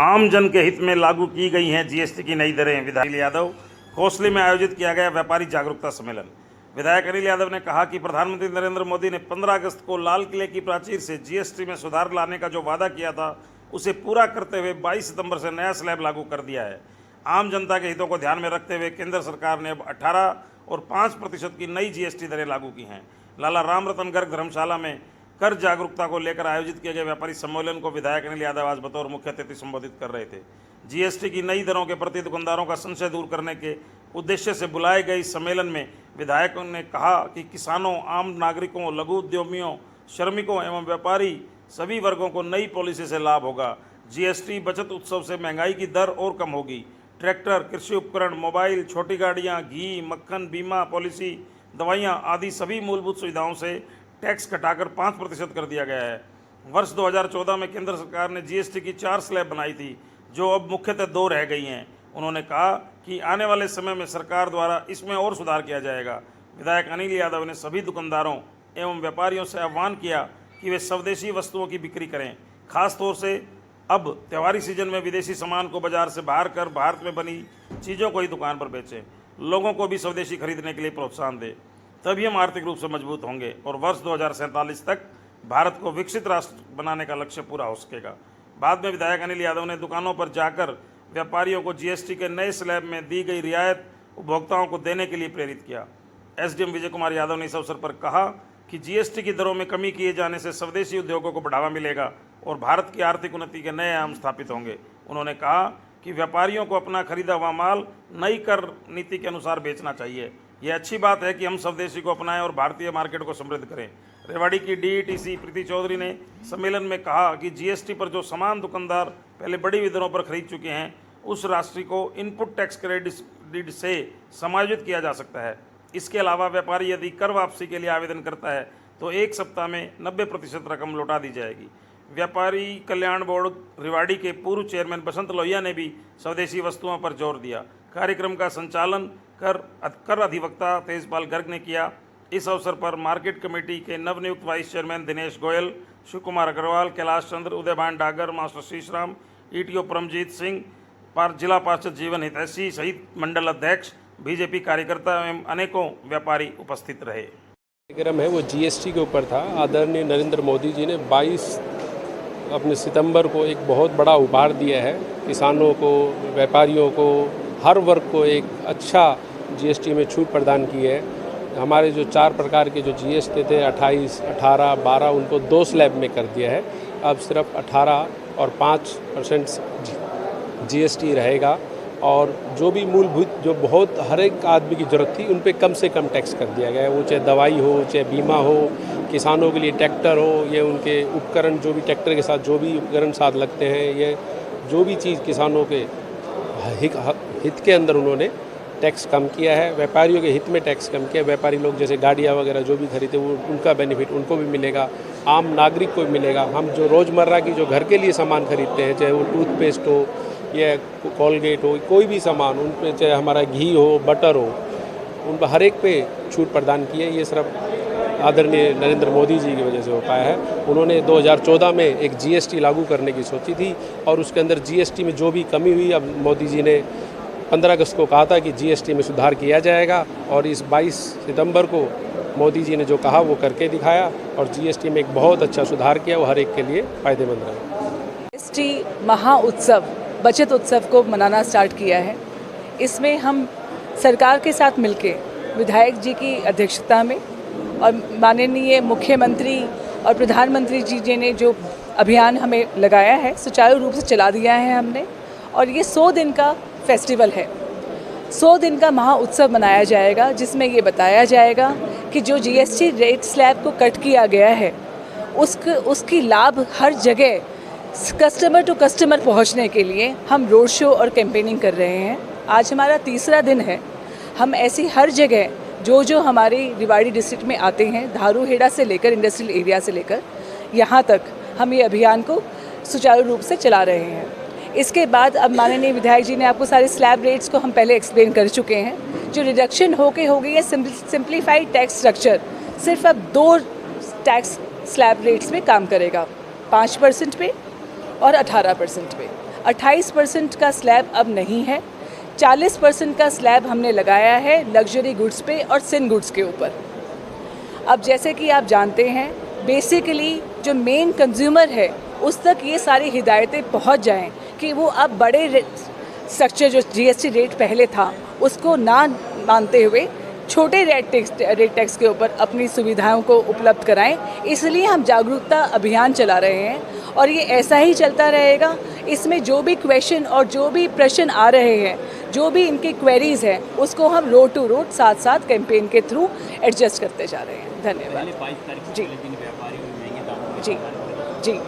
आम जन के हित में लागू की गई हैं जीएसटी की नई दरें। विधायक अनिल यादव कोसली में आयोजित किया गया व्यापारी जागरूकता सम्मेलन। विधायक अनिल यादव ने कहा कि प्रधानमंत्री नरेंद्र मोदी ने 15 अगस्त को लाल किले की प्राचीर से जीएसटी में सुधार लाने का जो वादा किया था उसे पूरा करते हुए 22 सितंबर से नया स्लैब लागू कर दिया है। आम जनता के हितों को ध्यान में रखते हुए केंद्र सरकार ने अब 18 और 5% की नई जीएसटी दरें लागू की हैं। लाला राम रतन गर्ग धर्मशाला में कर जागरूकता को लेकर आयोजित किए गए व्यापारी सम्मेलन को विधायक अनिल यादव आज बतौर मुख्य अतिथि संबोधित कर रहे थे। जीएसटी की नई दरों के प्रति दुकानदारों का संशय दूर करने के उद्देश्य से बुलाए गए इस सम्मेलन में विधायकों ने कहा कि किसानों, आम नागरिकों, लघु उद्यमियों, श्रमिकों एवं व्यापारी सभी वर्गों को नई पॉलिसी से लाभ होगा। जीएसटी बचत उत्सव से महंगाई की दर और कम होगी। ट्रैक्टर, कृषि उपकरण, मोबाइल, छोटी गाड़ियाँ, घी, मक्खन, बीमा पॉलिसी, दवाइयाँ आदि सभी मूलभूत सुविधाओं से टैक्स घटाकर 5% कर दिया गया है। वर्ष 2014 में केंद्र सरकार ने जीएसटी की 4 स्लैब बनाई थी, जो अब मुख्यतः 2 रह गई हैं। उन्होंने कहा कि आने वाले समय में सरकार द्वारा इसमें और सुधार किया जाएगा। विधायक अनिल यादव ने सभी दुकानदारों एवं व्यापारियों से आह्वान किया कि वे स्वदेशी वस्तुओं की बिक्री करें। खासतौर से अब त्योहारी सीजन में विदेशी सामान को बाजार से बाहर कर भारत में बनी चीज़ों को ही दुकान पर बेचें। लोगों को भी स्वदेशी खरीदने के लिए प्रोत्साहन दें, तभी हम आर्थिक रूप से मजबूत होंगे और वर्ष 2047 तक भारत को विकसित राष्ट्र बनाने का लक्ष्य पूरा हो सकेगा। बाद में विधायक अनिल यादव ने दुकानों पर जाकर व्यापारियों को जीएसटी के नए स्लैब में दी गई रियायत उपभोक्ताओं को देने के लिए प्रेरित किया। एसडीएम विजय कुमार यादव ने इस अवसर पर कहा कि जीएसटी की दरों में कमी किए जाने से स्वदेशी उद्योगों को बढ़ावा मिलेगा और भारत की आर्थिक उन्नति के नए आयाम स्थापित होंगे। उन्होंने कहा कि व्यापारियों को अपना खरीदा हुआ माल नई कर नीति के अनुसार बेचना चाहिए। यह अच्छी बात है कि हम स्वदेशी को अपनाएं और भारतीय मार्केट को समृद्ध करें। रेवाड़ी की डीईटीसी प्रीति चौधरी ने सम्मेलन में कहा कि जीएसटी पर जो सामान दुकानदार पहले बड़ी दरों पर खरीद चुके हैं, उस राशि को इनपुट टैक्स क्रेडिट से समायोजित किया जा सकता है। इसके अलावा व्यापारी यदि कर वापसी के लिए आवेदन करता है तो 1 सप्ताह में 90% रकम लौटा दी जाएगी। व्यापारी कल्याण बोर्ड रेवाड़ी के पूर्व चेयरमैन बसंत लोहिया ने भी स्वदेशी वस्तुओं पर जोर दिया। कार्यक्रम का संचालन कर अधिवक्ता तेजपाल गर्ग ने किया। इस अवसर पर मार्केट कमेटी के नवनियुक्त vice chairman Dinesh Goyal, Shiv Kumar Agarwal, Kailash Chandra, Udaybhan Dagar, master Shishram, ETO Paramjit Singh, जिला पार्षद जीवन हितैषी सहित मंडल अध्यक्ष, बीजेपी कार्यकर्ता एवं अनेकों व्यापारी उपस्थित रहे। कार्यक्रम है वो जीएसटी के ऊपर था। आदरणीय नरेंद्र मोदी जी ने 22 अपने सितंबर को एक बहुत बड़ा उपहार दिया है। किसानों को, व्यापारियों को, हर वर्ग को एक अच्छा जीएसटी में छूट प्रदान की है। हमारे जो 4 प्रकार के जो जीएसटी थे 28, 18, 12 उनको 2 स्लैब में कर दिया है। अब सिर्फ 18 और 5% जीएसटी रहेगा और जो भी मूलभूत जो बहुत हर एक आदमी की ज़रूरत थी उन पे कम से कम टैक्स कर दिया गया है। वो चाहे दवाई हो, चाहे बीमा हो, किसानों के लिए ट्रैक्टर हो, ये उनके उपकरण जो भी ट्रैक्टर के साथ जो भी उपकरण साथ लगते हैं, ये जो भी चीज़ किसानों के हित के अंदर उन्होंने टैक्स कम किया है। व्यापारियों के हित में टैक्स कम किया। व्यापारी लोग जैसे गाड़ियाँ वगैरह जो भी खरीदते वो उनका बेनिफिट उनको भी मिलेगा, आम नागरिक को भी मिलेगा। हम जो रोज़मर्रा की जो घर के लिए सामान खरीदते हैं, चाहे वो टूथपेस्ट हो या कोलगेट हो, कोई भी सामान उन पे, चाहे हमारा घी हो, बटर हो, उन पर हर एक पे छूट प्रदान की है। ये सिर्फ आदरणीय नरेंद्र मोदी जी की वजह से हो पाया है। उन्होंने 2014 में एक जीएसटी लागू करने की सोची थी और उसके अंदर जीएसटी में जो भी कमी हुई, अब मोदी जी ने 15 अगस्त को कहा था कि जीएसटी में सुधार किया जाएगा और इस 22 सितंबर को मोदी जी ने जो कहा वो करके दिखाया और जीएसटी में एक बहुत अच्छा सुधार किया। वो हर एक के लिए फ़ायदेमंद रहा। जीएसटी महा उत्सव, बचत उत्सव को मनाना स्टार्ट किया है। इसमें हम सरकार के साथ मिलके विधायक जी की अध्यक्षता में और माननीय मुख्यमंत्री और प्रधानमंत्री जी ने जो अभियान हमें लगाया है, सुचारू रूप से चला दिया है हमने। और ये 100 दिन का फेस्टिवल है, 100 दिन का महा उत्सव मनाया जाएगा, जिसमें ये बताया जाएगा कि जो जीएसटी रेट स्लैब को कट किया गया है उसकी लाभ हर जगह कस्टमर टू कस्टमर पहुंचने के लिए हम रोड शो और कैंपेनिंग कर रहे हैं। आज हमारा 3रा दिन है। हम ऐसी हर जगह जो हमारे रेवाड़ी डिस्ट्रिक्ट में आते हैं, धारूहेड़ा से लेकर इंडस्ट्रियल एरिया से लेकर यहाँ तक, हम ये अभियान को सुचारू रूप से चला रहे हैं। इसके बाद अब माननीय विधायक जी ने आपको सारे स्लैब रेट्स को हम पहले एक्सप्लेन कर चुके हैं। जो रिडक्शन हो गई है, सिंप्लीफाइड टैक्स स्ट्रक्चर सिर्फ अब 2 टैक्स स्लैब रेट्स में काम करेगा, 5% पे और 18% पे। 28% का स्लैब अब नहीं है, 40% का स्लैब हमने लगाया है लग्जरी गुड्स पे और सिन गुड्स के ऊपर। अब जैसे कि आप जानते हैं, बेसिकली जो मेन कंज्यूमर है उस तक ये सारी हिदायतें पहुंच जाएं कि वो अब बड़े स्ट्रक्चर जो जीएसटी रेट पहले था उसको ना मानते हुए छोटे रेट टैक्स के ऊपर अपनी सुविधाओं को उपलब्ध कराएं। इसलिए हम जागरूकता अभियान चला रहे हैं और ये ऐसा ही चलता रहेगा। इसमें जो भी क्वेश्चन और जो भी प्रश्न आ रहे हैं, जो भी इनके क्वेरीज हैं, उसको हम रोड टू रोड साथ साथ कैंपेन के थ्रू एडजस्ट करते जा रहे हैं। धन्यवाद। जी जी जी,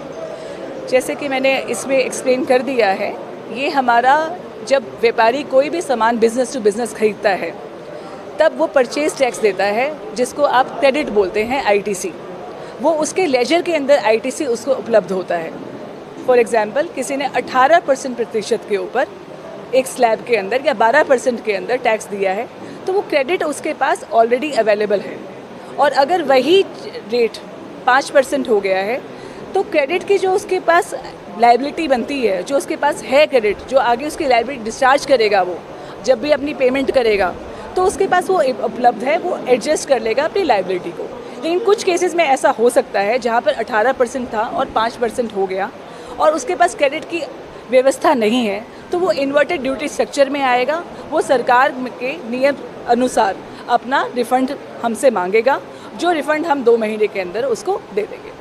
जैसे कि मैंने इसमें एक्सप्लेन कर दिया है, ये हमारा जब व्यापारी कोई भी सामान बिज़नेस टू बिज़नेस खरीदता है तब वो परचेज टैक्स देता है, जिसको आप क्रेडिट बोलते हैं, आईटीसी। वो उसके लेजर के अंदर आईटीसी उसको उपलब्ध होता है। फॉर एग्जांपल, किसी ने 18% के ऊपर एक स्लैब के अंदर या 12% के अंदर टैक्स दिया है तो वो क्रेडिट उसके पास ऑलरेडी अवेलेबल है। और अगर वही रेट 5% हो गया है तो क्रेडिट की जो उसके पास लायबिलिटी बनती है, जो उसके पास है क्रेडिट, जो आगे उसकी लायबिलिटी डिस्चार्ज करेगा, वो जब भी अपनी पेमेंट करेगा तो उसके पास वो उपलब्ध है, वो एडजस्ट कर लेगा अपनी लायबिलिटी को। लेकिन कुछ केसेस में ऐसा हो सकता है जहाँ पर 18% था और 5% हो गया और उसके पास क्रेडिट की व्यवस्था नहीं है, तो वो इन्वर्टेड ड्यूटी स्ट्रक्चर में आएगा। वो सरकार के नियम अनुसार अपना रिफ़ंड हमसे मांगेगा, जो रिफ़ंड हम 2 महीने के अंदर उसको दे देंगे।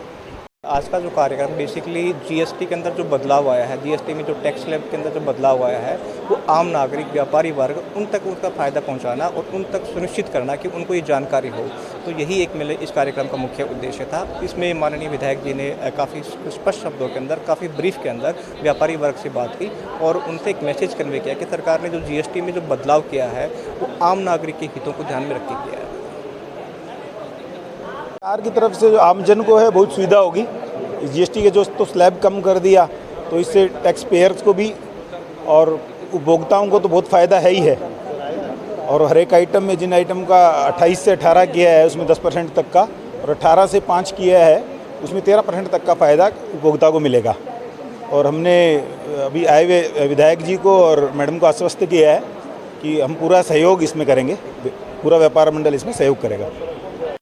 आज का जो कार्यक्रम बेसिकली जीएसटी के अंदर जो बदलाव आया है, जीएसटी में जो टैक्स स्लैब के अंदर जो बदलाव आया है, वो आम नागरिक, व्यापारी वर्ग, उन तक उसका फ़ायदा पहुंचाना और उन तक सुनिश्चित करना कि उनको ये जानकारी हो। तो यही एक मेरे इस कार्यक्रम का मुख्य उद्देश्य था। इसमें माननीय विधायक जी ने काफ़ी स्पष्ट शब्दों के अंदर, काफ़ी ब्रीफ के अंदर व्यापारी वर्ग से बात की और उनसे एक मैसेज कन्वे किया कि सरकार ने जो जीएसटी में जो बदलाव किया है वो आम नागरिक के हितों को ध्यान में रख के किया है। सरकार की तरफ से जो आमजन को है बहुत सुविधा होगी। जीएसटी के जो तो स्लैब कम कर दिया तो इससे टैक्स पेयर्स को भी और उपभोक्ताओं को तो बहुत फ़ायदा है ही है। और हर एक आइटम में, जिन आइटम का 28 से 18 किया है उसमें 10% तक का, और 18 से 5 किया है उसमें 13% तक का फ़ायदा उपभोक्ता को मिलेगा। और हमने अभी आए हुए विधायक जी को और मैडम को आश्वस्त किया है कि हम पूरा सहयोग इसमें करेंगे, पूरा व्यापार मंडल इसमें सहयोग करेगा।